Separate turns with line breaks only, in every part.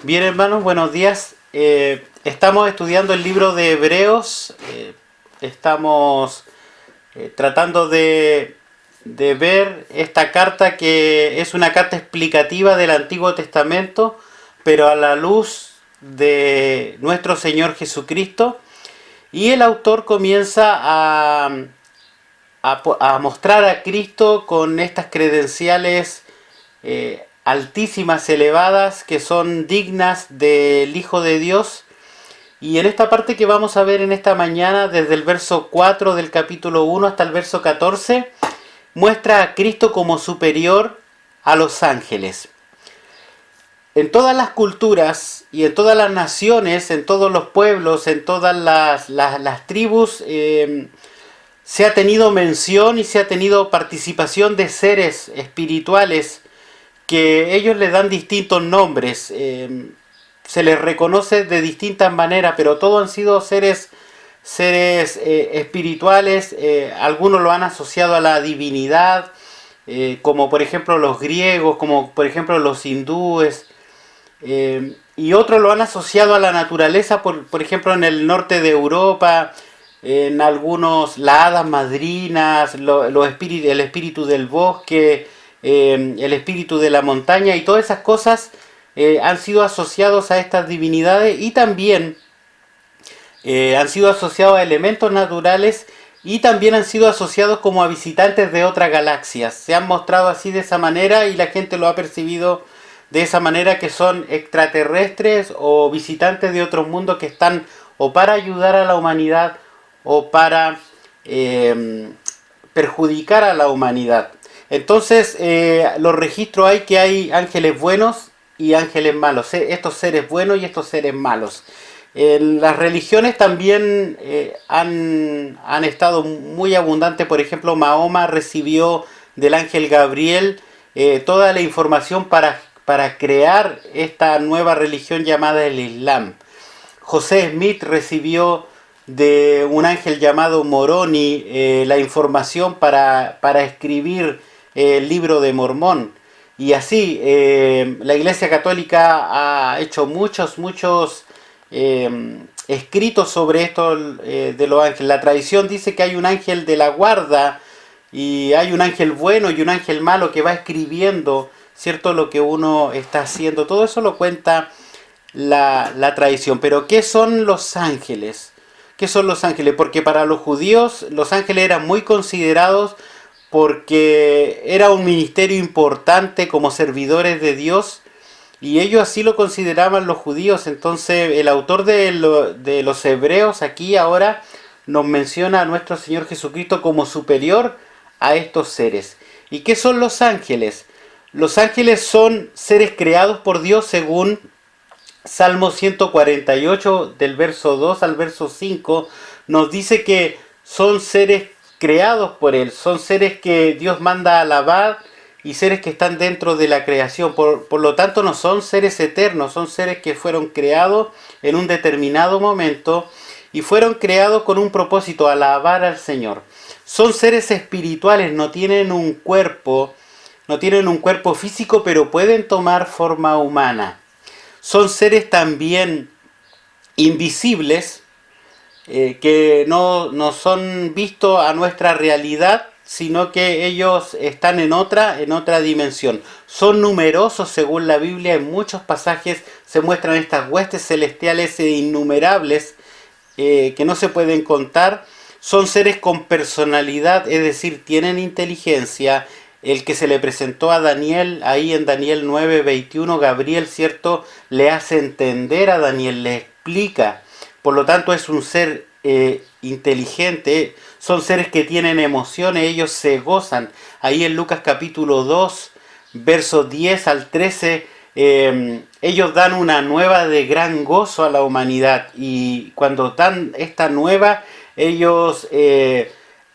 Bien, hermanos, buenos días. Estamos estudiando el libro de Hebreos. Estamos tratando de ver esta carta, que es una carta explicativa del Antiguo Testamento, pero a la luz de nuestro Señor Jesucristo. Y el autor comienza a mostrar a Cristo con estas credenciales altísimas, elevadas, que son dignas del Hijo de Dios. Y en esta parte que vamos a ver en esta mañana, desde el verso 4 del capítulo 1 hasta el verso 14, muestra a Cristo como superior a los ángeles. En todas las culturas y en todas las naciones, en todos los pueblos, en todas las tribus, se ha tenido mención y se ha tenido participación de seres espirituales que ellos le dan distintos nombres. Se les reconoce de distintas maneras, pero todos han sido seres espirituales. Algunos lo han asociado a la divinidad, como por ejemplo los griegos, como por ejemplo los hindúes, y otros lo han asociado a la naturaleza, por ejemplo en el norte de Europa, en algunos las hadas madrinas, el espíritu del bosque, el espíritu de la montaña, y todas esas cosas han sido asociados a estas divinidades, y también han sido asociados a elementos naturales, y también han sido asociados como a visitantes de otras galaxias. Se han mostrado así, de esa manera, y la gente lo ha percibido de esa manera, que son extraterrestres o visitantes de otros mundos que están o para ayudar a la humanidad o para perjudicar a la humanidad. Entonces, los registros hay que hay ángeles buenos y ángeles malos, estos seres buenos y estos seres malos. Las religiones también han estado muy abundantes. Por ejemplo, Mahoma recibió del ángel Gabriel toda la información para crear esta nueva religión llamada el Islam. José Smith recibió de un ángel llamado Moroni la información para escribir el libro de Mormón. Y así, la Iglesia Católica ha hecho muchos escritos sobre esto de los ángeles. La tradición dice que hay un ángel de la guarda, y hay un ángel bueno y un ángel malo que va escribiendo, ¿cierto?, lo que uno está haciendo. Todo eso lo cuenta la tradición. Pero ¿qué son los ángeles? ¿Qué son los ángeles? Porque para los judíos los ángeles eran muy considerados, porque era un ministerio importante como servidores de Dios, y ellos así lo consideraban los judíos. Entonces el autor de los Hebreos aquí ahora nos menciona a nuestro Señor Jesucristo como superior a estos seres. ¿Y qué son los ángeles? Los ángeles son seres creados por Dios, según Salmo 148, del verso 2 al verso 5, nos dice que son seres creados por Él, son seres que Dios manda a alabar, y seres que están dentro de la creación. Por lo tanto, no son seres eternos, son seres que fueron creados en un determinado momento, y fueron creados con un propósito: alabar al Señor. Son seres espirituales, no tienen un cuerpo físico, pero pueden tomar forma humana. Son seres también invisibles, que no son vistos a nuestra realidad, sino que ellos están en otra dimensión. Son numerosos según la Biblia. En muchos pasajes se muestran estas huestes celestiales innumerables, que no se pueden contar. Son seres con personalidad, es decir, tienen inteligencia. El que se le presentó a Daniel, ahí en Daniel 9:21, Gabriel, ¿cierto?, le hace entender a Daniel, le explica. Por lo tanto, es un ser inteligente. Son seres que tienen emociones, ellos se gozan. Ahí en Lucas capítulo 2, versos 10 al 13, ellos dan una nueva de gran gozo a la humanidad. Y cuando dan esta nueva, ellos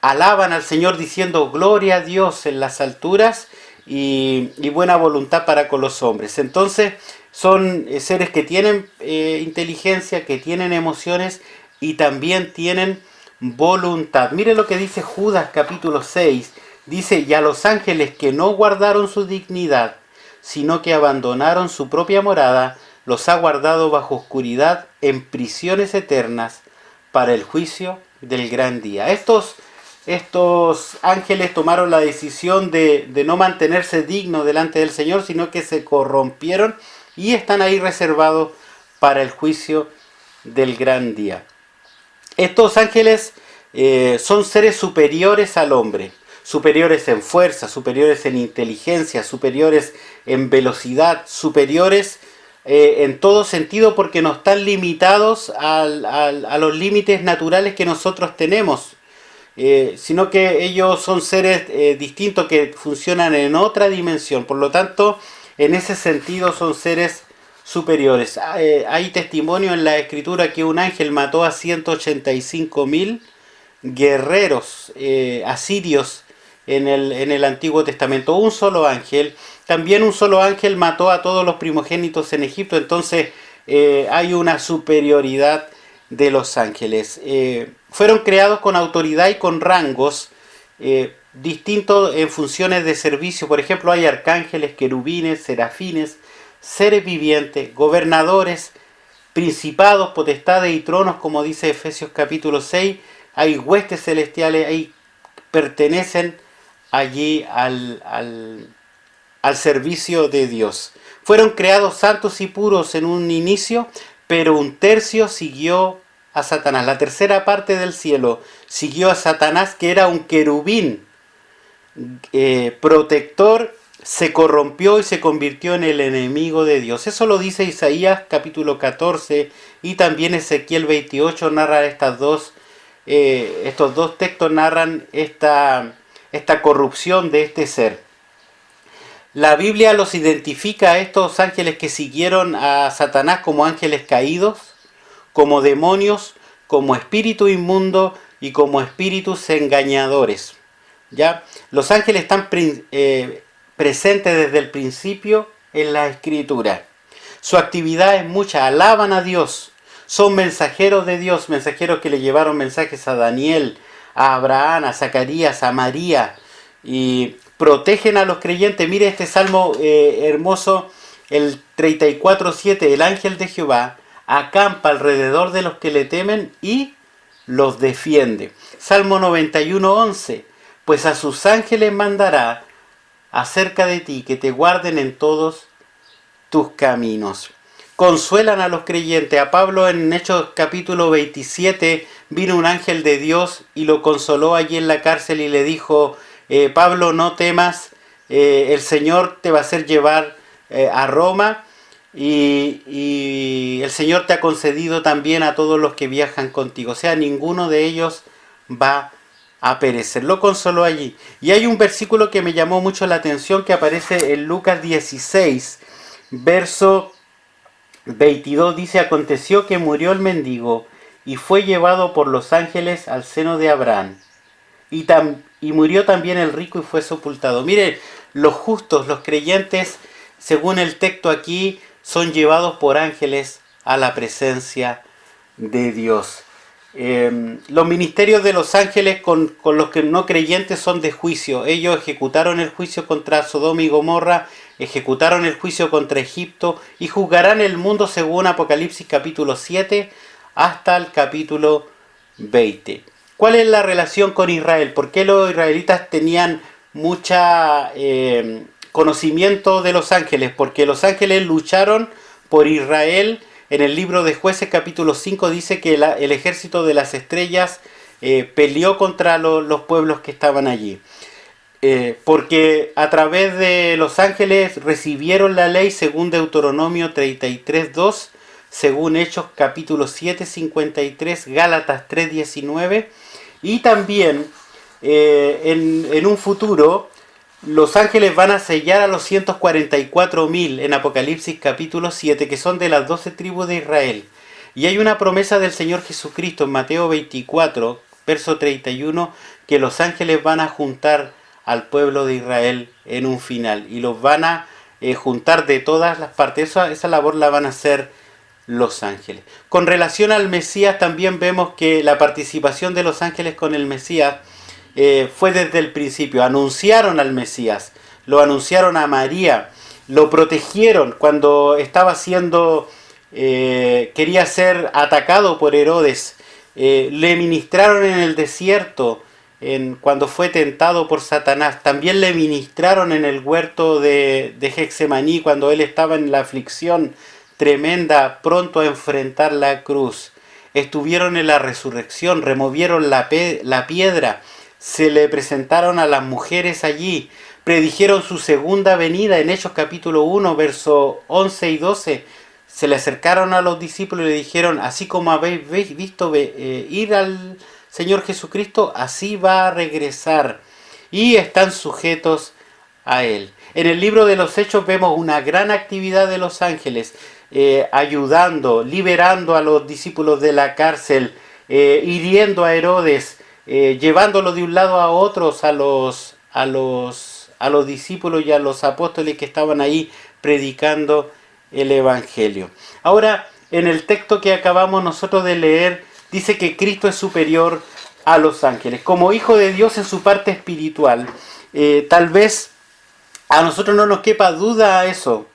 alaban al Señor diciendo: gloria a Dios en las alturas, y buena voluntad para con los hombres. Entonces son seres que tienen inteligencia, que tienen emociones, y también tienen voluntad. Mire lo que dice Judas capítulo 6. Dice: y a los ángeles que no guardaron su dignidad, sino que abandonaron su propia morada, los ha guardado bajo oscuridad en prisiones eternas para el juicio del gran día. Estos ángeles tomaron la decisión de no mantenerse dignos delante del Señor, sino que se corrompieron y están ahí reservados para el juicio del gran día. Estos ángeles son seres superiores al hombre, superiores en fuerza, superiores en inteligencia, superiores en velocidad, superiores en todo sentido, porque no están limitados a los límites naturales que nosotros tenemos. Sino que ellos son seres distintos que funcionan en otra dimensión. Por lo tanto, en ese sentido son seres superiores. Hay testimonio en la Escritura que un ángel mató a 185.000 guerreros asirios en el Antiguo Testamento. Un solo ángel. También un solo ángel mató a todos los primogénitos en Egipto. Entonces hay una superioridad de los ángeles. Fueron creados con autoridad y con rangos distintos en funciones de servicio. Por ejemplo, hay arcángeles, querubines, serafines, seres vivientes, gobernadores, principados, potestades y tronos, como dice Efesios capítulo 6. Hay huestes celestiales, ahí pertenecen allí al servicio de Dios. Fueron creados santos y puros en un inicio, pero un tercio siguió a Satanás. La tercera parte del cielo siguió a Satanás, que era un querubín protector, se corrompió y se convirtió en el enemigo de Dios. Eso lo dice Isaías capítulo 14 y también Ezequiel 28 narra estos dos textos narran esta corrupción de este ser. La Biblia los identifica a estos ángeles que siguieron a Satanás como ángeles caídos, como demonios, como espíritu inmundo y como espíritus engañadores. ¿Ya? Los ángeles están presentes desde el principio en la Escritura. Su actividad es mucha, alaban a Dios, son mensajeros de Dios, mensajeros que le llevaron mensajes a Daniel, a Abraham, a Zacarías, a María, y protegen a los creyentes. Mire este salmo hermoso, el 34:7, el ángel de Jehová acampa alrededor de los que le temen y los defiende. Salmo 91:11, pues a sus ángeles mandará acerca de ti, que te guarden en todos tus caminos. Consuelan a los creyentes. A Pablo en Hechos capítulo 27 vino un ángel de Dios y lo consoló allí en la cárcel y le dijo, Pablo, no temas, el Señor te va a hacer llevar a Roma y el Señor te ha concedido también a todos los que viajan contigo. O sea, ninguno de ellos va a perecer. Lo consoló allí. Y hay un versículo que me llamó mucho la atención que aparece en Lucas 16, verso 22. Dice, aconteció que murió el mendigo y fue llevado por los ángeles al seno de Abraham. Y murió también el rico y fue sepultado. Miren, los justos, los creyentes, según el texto aquí, son llevados por ángeles a la presencia de Dios. Los ministerios de los ángeles con los que no creyentes son de juicio. Ellos ejecutaron el juicio contra Sodoma y Gomorra, ejecutaron el juicio contra Egipto y juzgarán el mundo según Apocalipsis capítulo 7 hasta el capítulo 20. ¿Cuál es la relación con Israel? ¿Por qué los israelitas tenían mucha conocimiento de los ángeles? Porque los ángeles lucharon por Israel. En el libro de Jueces capítulo 5 dice que el ejército de las estrellas peleó contra los pueblos que estaban allí. Porque a través de los ángeles recibieron la ley según Deuteronomio 33:2, según Hechos capítulo 7:53, Gálatas 3:19, y también en un futuro los ángeles van a sellar a los 144.000 en Apocalipsis capítulo 7, que son de las 12 tribus de Israel. Y hay una promesa del Señor Jesucristo en Mateo 24, verso 31, que los ángeles van a juntar al pueblo de Israel en un final. Y los van a juntar de todas las partes. Esa labor la van a hacer los ángeles. Con relación al Mesías también vemos que la participación de los ángeles con el Mesías fue desde el principio. Anunciaron al Mesías, lo anunciaron a María. lo protegieron cuando estaba siendo, quería ser atacado por Herodes. Le ministraron en el desierto cuando fue tentado por Satanás. También le ministraron en el huerto de Getsemaní cuando él estaba en la aflicción tremenda, pronto a enfrentar la cruz. Estuvieron en la resurrección, removieron la piedra, se le presentaron a las mujeres allí, predijeron su segunda venida en Hechos capítulo 1, versos 11 y 12. Se le acercaron a los discípulos y le dijeron, así como habéis visto ir al Señor Jesucristo, así va a regresar. Y están sujetos a Él. En el libro de los Hechos vemos una gran actividad de los ángeles, ayudando, liberando a los discípulos de la cárcel, hiriendo a Herodes, llevándolo de un lado a otros a los discípulos y a los apóstoles que estaban ahí predicando el Evangelio. Ahora, en el texto que acabamos nosotros de leer, dice que Cristo es superior a los ángeles. Como hijo de Dios en su parte espiritual, tal vez a nosotros no nos quepa duda a eso.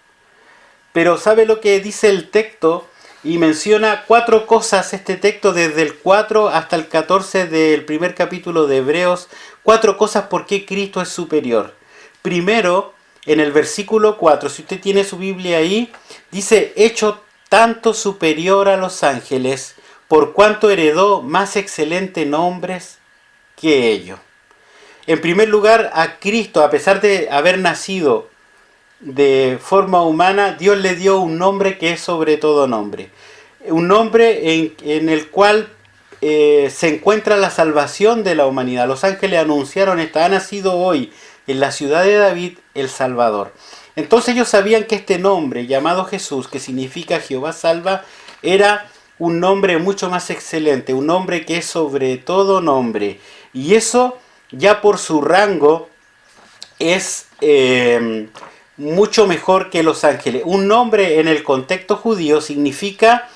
Pero ¿sabe lo que dice el texto? Y menciona 4 cosas este texto, desde el 4 hasta el 14 del primer capítulo de Hebreos. 4 cosas por qué Cristo es superior. Primero, en el versículo 4, si usted tiene su Biblia ahí, dice, hecho tanto superior a los ángeles, por cuanto heredó más excelentes nombres que ellos. En primer lugar, a Cristo, a pesar de haber nacido de forma humana, Dios le dio un nombre que es sobre todo nombre. Un nombre en el cual se encuentra la salvación de la humanidad. Los ángeles anunciaron esto, ha nacido hoy en la ciudad de David el Salvador. Entonces ellos sabían que este nombre llamado Jesús, que significa Jehová salva, era un nombre mucho más excelente, un nombre que es sobre todo nombre. Y eso ya por su rango es mucho mejor que los ángeles. Un nombre en el contexto judío significa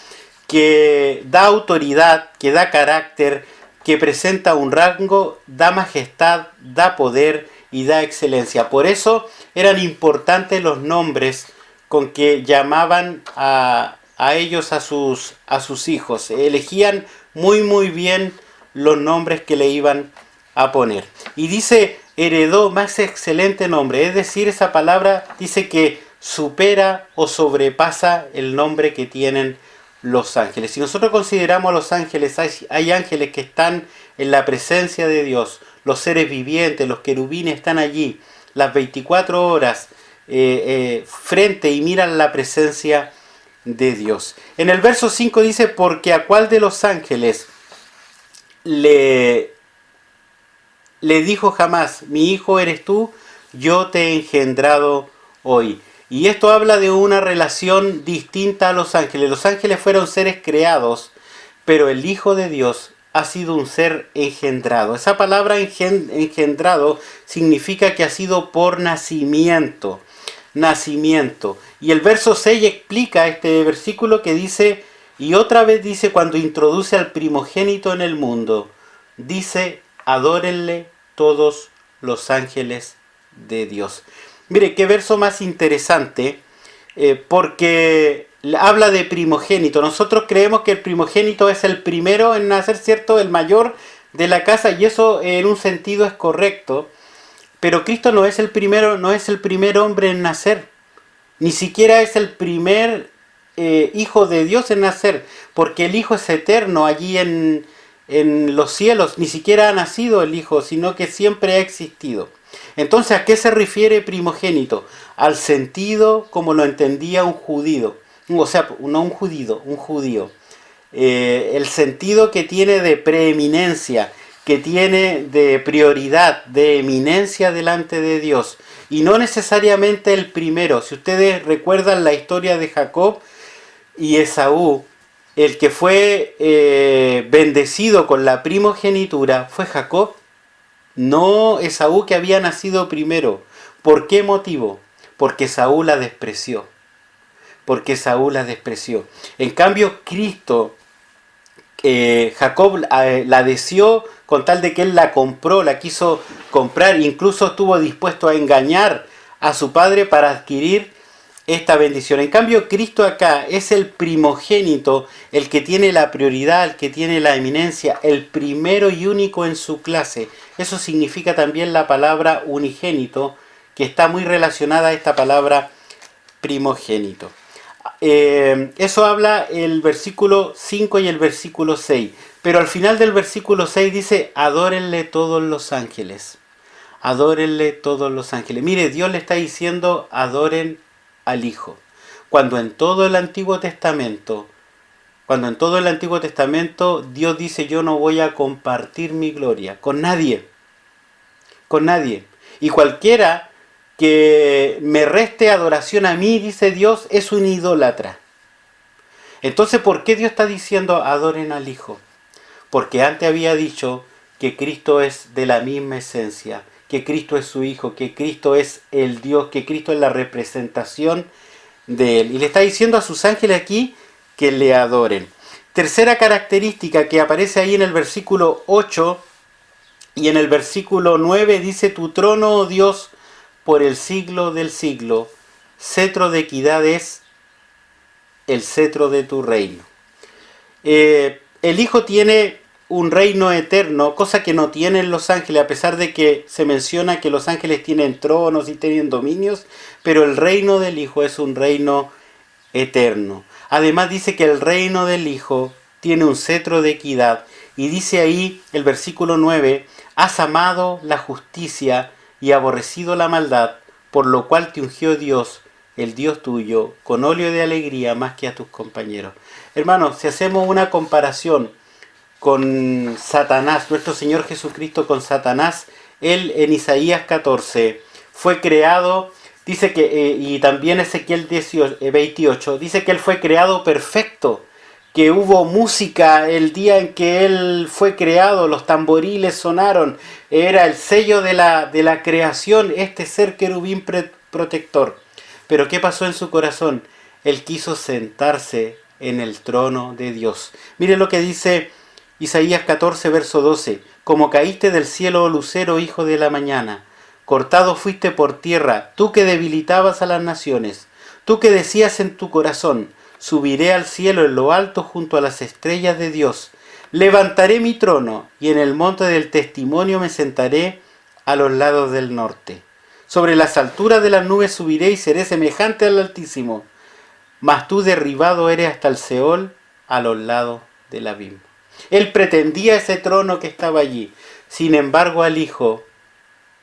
que da autoridad, que da carácter, que presenta un rango, da majestad, da poder y da excelencia. Por eso eran importantes los nombres con que llamaban a ellos, a sus hijos. Elegían muy bien los nombres que le iban a poner. Y dice, heredó más excelente nombre. Es decir, esa palabra dice que supera o sobrepasa el nombre que tienen los ángeles. Si nosotros consideramos a los ángeles, hay ángeles que están en la presencia de Dios. Los seres vivientes, los querubines están allí las 24 horas frente y miran la presencia de Dios. En el verso 5 dice, porque a cuál de los ángeles le dijo jamás, mi hijo eres tú, yo te he engendrado hoy. Y esto habla de una relación distinta a los ángeles. Los ángeles fueron seres creados, pero el Hijo de Dios ha sido un ser engendrado. Esa palabra engendrado significa que ha sido por nacimiento. Nacimiento. Y el verso 6 explica este versículo que dice, y otra vez dice, cuando introduce al primogénito en el mundo, dice, adórenle todos los ángeles de Dios. Mire, qué verso más interesante, porque habla de primogénito. Nosotros creemos que el primogénito es el primero en nacer, ¿cierto? El mayor de la casa, y eso en un sentido es correcto. Pero Cristo no es el primero, no es el primer hombre en nacer. Ni siquiera es el primer hijo de Dios en nacer, porque el Hijo es eterno allí en los cielos. Ni siquiera ha nacido el Hijo, sino que siempre ha existido. Entonces, ¿a qué se refiere primogénito? Al sentido como lo entendía un judío. O sea, no un judío, un judío. El sentido que tiene de preeminencia, que tiene de prioridad, de eminencia delante de Dios. Y no necesariamente el primero. Si ustedes recuerdan la historia de Jacob y Esaú, el que fue bendecido con la primogenitura fue Jacob, no Esaú, que había nacido primero. ¿Por qué motivo? Porque Esaú la despreció. Porque Esaú la despreció. En cambio, Cristo, Jacob la deseó con tal de que él la compró, la quiso comprar, incluso estuvo dispuesto a engañar a su padre para adquirir esta bendición. En cambio, Cristo acá es el primogénito, el que tiene la prioridad, el que tiene la eminencia, el primero y único en su clase. Eso significa también la palabra unigénito, que está muy relacionada a esta palabra primogénito. Eso habla el versículo 5 y el versículo 6. Pero al final del versículo 6 dice, adórenle todos los ángeles. Adórenle todos los ángeles. Mire, Dios le está diciendo, adoren al Hijo. Cuando en todo el Antiguo Testamento, Dios dice, yo no voy a compartir mi gloria con nadie. Con nadie. Y cualquiera que me reste adoración a mí, dice Dios, es un idólatra. Entonces, ¿por qué Dios está diciendo adoren al Hijo? Porque antes había dicho que Cristo es de la misma esencia, que Cristo es su Hijo, que Cristo es el Dios, que Cristo es la representación de Él. Y le está diciendo a sus ángeles aquí que le adoren. Tercera característica que aparece ahí en el versículo 8 y en el versículo 9 dice, tu trono, oh Dios, por el siglo del siglo, cetro de equidad es el cetro de tu reino. El Hijo tiene un reino eterno, cosa que no tienen los ángeles, a pesar de que se menciona que los ángeles tienen tronos y tienen dominios, pero el reino del Hijo es un reino eterno. Además dice que el reino del Hijo tiene un cetro de equidad, y dice ahí el versículo 9, has amado la justicia y aborrecido la maldad, por lo cual te ungió Dios, el Dios tuyo, con óleo de alegría más que a tus compañeros. Hermanos, si hacemos una comparación con Satanás, nuestro Señor Jesucristo con Satanás, él en Isaías 14 fue creado, dice que, y también Ezequiel 28, dice que él fue creado perfecto, que hubo música el día en que él fue creado, los tamboriles sonaron, era el sello de la creación, este ser querubín protector. Pero ¿qué pasó en su corazón? Él quiso sentarse en el trono de Dios. Miren lo que dice Isaías 14, verso 12. Como caíste del cielo, oh lucero, hijo de la mañana, cortado fuiste por tierra, tú que debilitabas a las naciones, tú que decías en tu corazón, subiré al cielo en lo alto junto a las estrellas de Dios, levantaré mi trono y en el monte del testimonio me sentaré a los lados del norte. Sobre las alturas de las nubes subiré y seré semejante al Altísimo, mas tú derribado eres hasta el Seol, a los lados del abismo. Él pretendía ese trono que estaba allí. Sin embargo, al Hijo,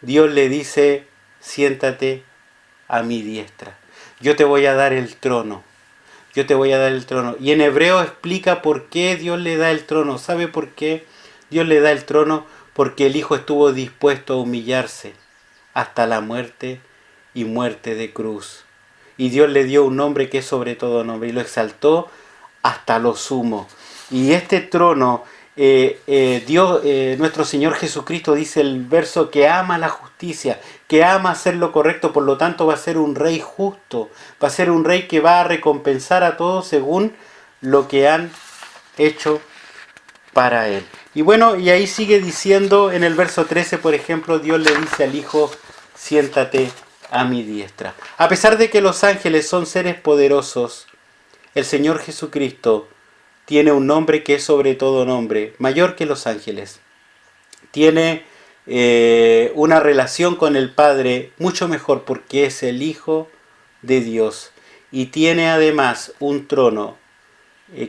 Dios le dice, siéntate a mi diestra. Yo te voy a dar el trono. Yo te voy a dar el trono. Y en hebreo explica por qué Dios le da el trono. ¿Sabe por qué Dios le da el trono? Porque el Hijo estuvo dispuesto a humillarse hasta la muerte y muerte de cruz. Y Dios le dio un nombre que es sobre todo nombre y lo exaltó hasta lo sumo. Y este trono, Dios, nuestro Señor Jesucristo dice el verso que ama la justicia, que ama hacer lo correcto, por lo tanto va a ser un rey justo, va a ser un rey que va a recompensar a todos según lo que han hecho para él. Y bueno, y ahí sigue diciendo en el verso 13, por ejemplo, Dios le dice al Hijo, siéntate a mi diestra. A pesar de que los ángeles son seres poderosos, el Señor Jesucristo tiene un nombre que es sobre todo nombre, mayor que los ángeles. Tiene una relación con el Padre mucho mejor porque es el Hijo de Dios. Y tiene además un trono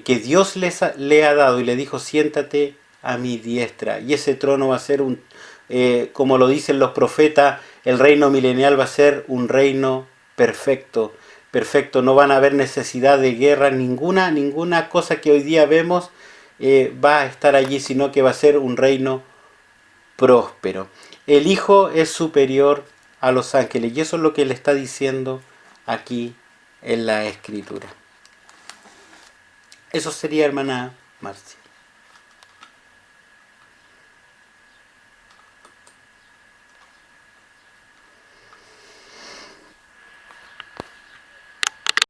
que Dios le ha dado y le dijo, siéntate a mi diestra. Y ese trono va a ser como lo dicen los profetas, el reino milenial va a ser un reino perfecto. Perfecto, no van a haber necesidad de guerra, ninguna cosa que hoy día vemos va a estar allí, sino que va a ser un reino próspero. El Hijo es superior a los ángeles y eso es lo que le está diciendo aquí en la Escritura. Eso sería, hermana Marcia.